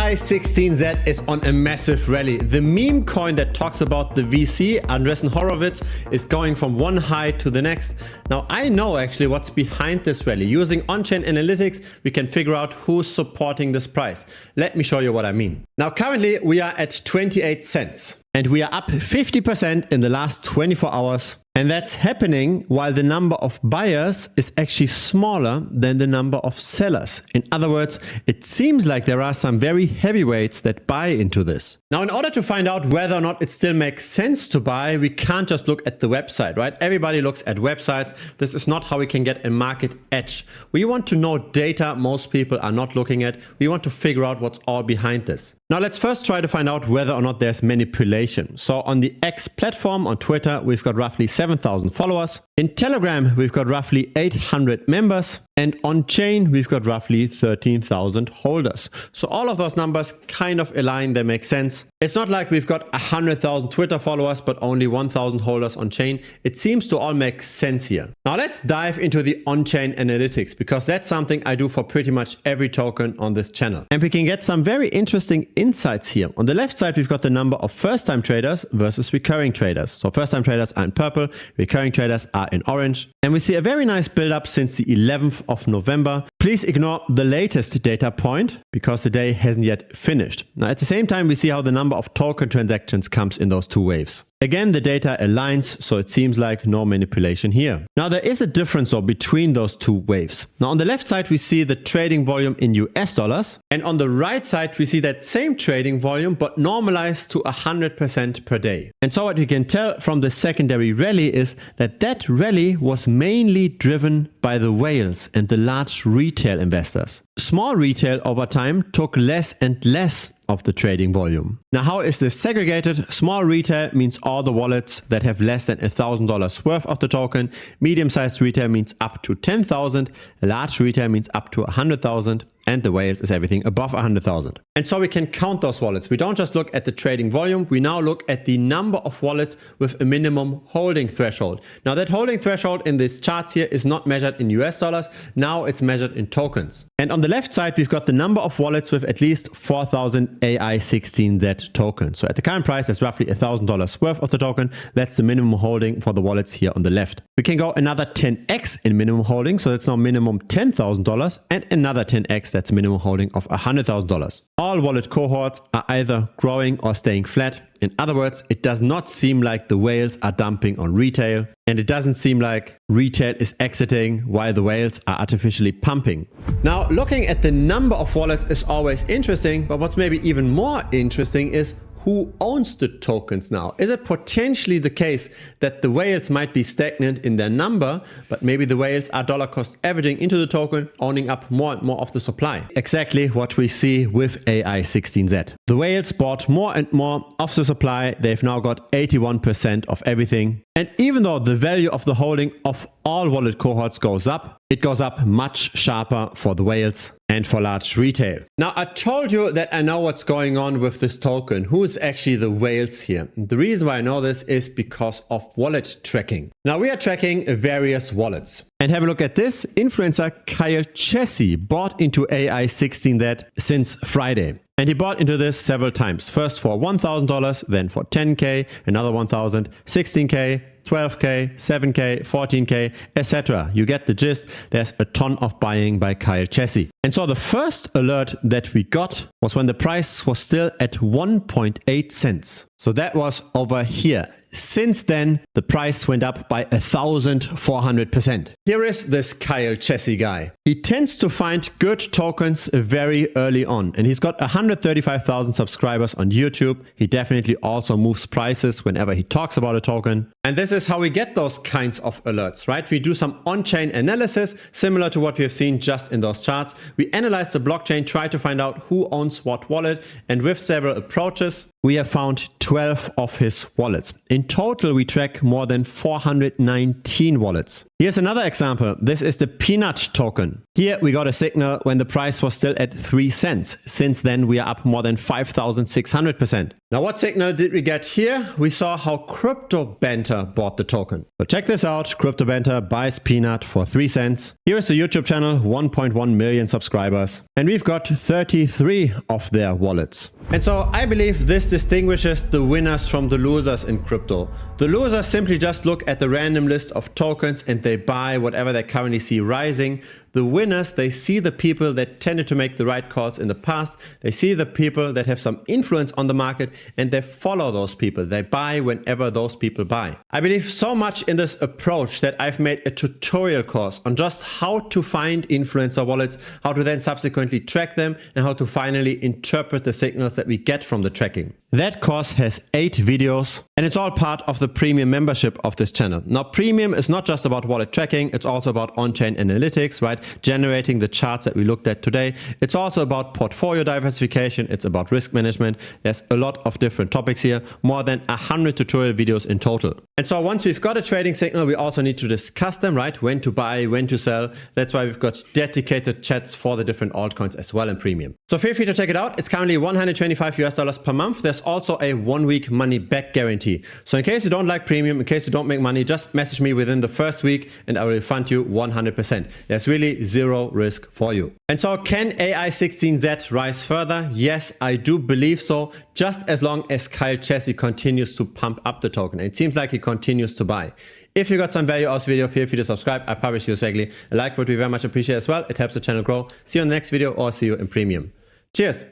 AI16Z is on a massive rally. The meme coin that talks about the VC, Andreessen Horowitz, is going from one high to the next. Now I know actually what's behind this rally. Using on-chain analytics, we can figure out who's supporting this price. Let me show you what I mean. Now currently we are at 28 cents and we are up 50% in the last 24 hours. And that's happening while the number of buyers is actually smaller than the number of sellers. In other words, it seems like there are some very heavyweights that buy into this. Now, in order to find out whether or not it still makes sense to buy, we can't just look at the website, right? Everybody looks at websites. This is not how we can get a market edge. We want to know data most people are not looking at. We want to figure out what's all behind this. Now, let's first try to find out whether or not there's manipulation. So on the X platform on Twitter, we've got roughly 7,000 followers. In Telegram, we've got roughly 800 members. And on chain, we've got roughly 13,000 holders. So all of those numbers kind of align, they make sense. It's not like we've got 100,000 Twitter followers, but only 1,000 holders on chain. It seems to all make sense here. Now let's dive into the on-chain analytics, because that's something I do for pretty much every token on this channel. And we can get some very interesting insights here. On the left side, we've got the number of first-time traders versus recurring traders. So first-time traders are in purple, recurring traders are in orange. And we see a very nice build-up since the 11th of November. Please ignore the latest data point because the day hasn't yet finished. Now at the same time, we see how the number of token transactions comes in those two waves. Again, the data aligns, so it seems like no manipulation here. Now there is a difference though between those two waves. Now on the left side, we see the trading volume in US dollars, and on the right side, we see that same trading volume but normalized to 100% per day. And so what we can tell from the secondary rally is that that rally was mainly driven by the whales and the large retail investors. Small retail over time took less and less of the trading volume. Now, how is this segregated? Small retail means all the wallets that have less than $1,000 worth of the token. Medium-sized retail means up to 10,000. Large retail means up to 100,000. And the whales is everything above 100,000. And so we can count those wallets. We don't just look at the trading volume. We now look at the number of wallets with a minimum holding threshold. Now that holding threshold in these charts here is not measured in US dollars. Now it's measured in tokens. And on the left side, we've got the number of wallets with at least 4,000 AI16Z tokens. So at the current price, that's roughly $1,000 worth of the token. That's the minimum holding for the wallets here on the left. We can go another 10x in minimum holding. So that's now minimum $10,000 and another 10x. That's a minimum holding of $100,000. All wallet cohorts are either growing or staying flat. In other words, it does not seem like the whales are dumping on retail, and it doesn't seem like retail is exiting while the whales are artificially pumping. Now, looking at the number of wallets is always interesting, but what's maybe even more interesting is who owns the tokens now? Is it potentially the case that the whales might be stagnant in their number, but maybe the whales are dollar cost averaging into the token, owning up more and more of the supply? Exactly what we see with AI16Z. The whales bought more and more of the supply. They've now got 81% of everything. And even though the value of the holding of all wallet cohorts goes up, it goes up much sharper for the whales and for large retail. Now, I told you that I know what's going on with this token. Who is actually the whales here? The reason why I know this is because of wallet tracking. Now, we are tracking various wallets. And have a look at this. Influencer Kyle Chessy bought into AI16Z since Friday. And he bought into this several times. First for $1,000, then for 10K, another 1,000, 16K, 12K, 7K, 14K, etc. You get the gist. There's a ton of buying by Kyle Chessy. And so the first alert that we got was when the price was still at 1.8 cents. So that was over here. Since then, the price went up by 1,400%. Here is this Kyle Chessy guy. He tends to find good tokens very early on, and he's got 135,000 subscribers on YouTube. He definitely also moves prices whenever he talks about a token. And this is how we get those kinds of alerts, right? We do some on-chain analysis, similar to what we have seen just in those charts. We analyze the blockchain, try to find out who owns what wallet, and with several approaches, we have found 12 of his wallets. In total, we track more than 419 wallets. Here's another example. This is the Peanut token. Here we got a signal when the price was still at 3 cents. Since then we are up more than 5,600%. Now what signal did we get here? We saw how Crypto Banter bought the token. So check this out, Crypto Banter buys Peanut for 3 cents. Here is the YouTube channel, 1.1 million subscribers. And we've got 33 of their wallets. And so I believe this distinguishes the winners from the losers in crypto. The losers simply just look at the random list of tokens and they buy whatever they currently see rising. The winners, they see the people that tended to make the right calls in the past. They see the people that have some influence on the market and they follow those people. They buy whenever those people buy. I believe so much in this approach that I've made a tutorial course on just how to find influencer wallets, how to then subsequently track them, and how to finally interpret the signals that we get from the tracking. That course has 8 videos and it's all part of the premium membership of this channel. Now premium is not just about wallet tracking, it's also about on-chain analytics, right? Generating the charts that we looked at today. It's also about portfolio diversification, it's about risk management. There's a lot of different topics here, more than 100 tutorial videos in total. And so once we've got a trading signal, we also need to discuss them, right? When to buy, when to sell. That's why we've got dedicated chats for the different altcoins as well in premium. So feel free to check it out. It's currently $125 per month. There's also a 1-week money back guarantee. So in case you don't like premium, in case you don't make money, just message me within the first week and I will refund you 100%. There's really zero risk for you. And so can AI16Z rise further? Yes, I do believe so, just as long as Kyle Chessy continues to pump up the token. It seems like he continues to buy. If you got some value out of this video, feel free to subscribe. I publish videos regularly. A like would be very much appreciated as well. It helps the channel grow. See you on the next video or see you in premium. Cheers.